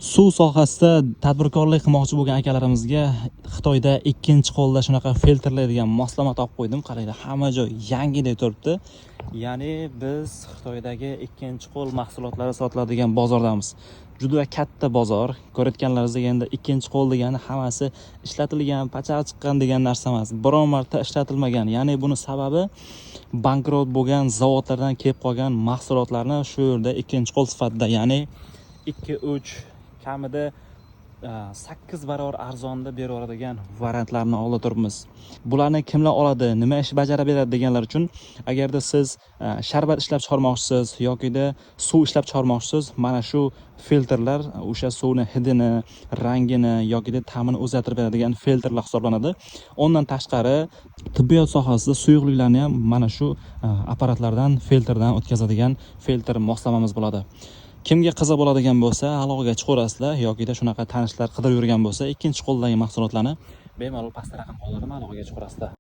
Suv sohasida tadbirkorlik qilmoqchi bo'lgan akalarimizga Xitoyda ikkinchi qo'lda shunaqa filtrlaydigan moslama topib qo'ydim. Qaranglar, hamma joy yangidek turibdi. Ya'ni biz Xitoydagi ikkinchi qo'l mahsulotlari sotiladigan bozordamiz. Juda katta bozor. Ko'rayotganlaringizdek, endi ikkinchi qo'l degani hammasi ishlatilgan, pachaq chiqqan degan narsa emas. Biron marta ishlatilmagan. Ya'ni buni sababi bankrot bo'lgan zavodlardan kelib qolgan mahsulotlarni shu yerda ikkinchi qo'l sifatida, ya'ni 2-3 kamida 8 barobar arzonda beraveradigan variantlarni olib turibmiz. Bularni kimlar oladi, nima ish bajarib beradi deganlar uchun, agarda siz sharbat ishlab chiqarmoqchisiz yokida suv ishlab chiqarmoqchisiz, mana shu filtrlar o'sha suvni hidini, rangini yokida ta'mini o'zgartirib beradigan filtrlar hisoblanadi. Ondan tashqari tibbiyot sohasida suyuqliklarni ham mana shu apparatlardan, filtrdan o'tkazadigan filtr moslamamiz bo'ladi. Kimga qiziq bo'ladigan bo'lsa, aloqaga chiqaverasizlar yokida shunaqa tanishlar qidirib yurgan bo'lsa, ikkinchi qo'ldagi mahsulotlarni bemalol pastda raqam qoldirib aloqaga chiqaverasizlar.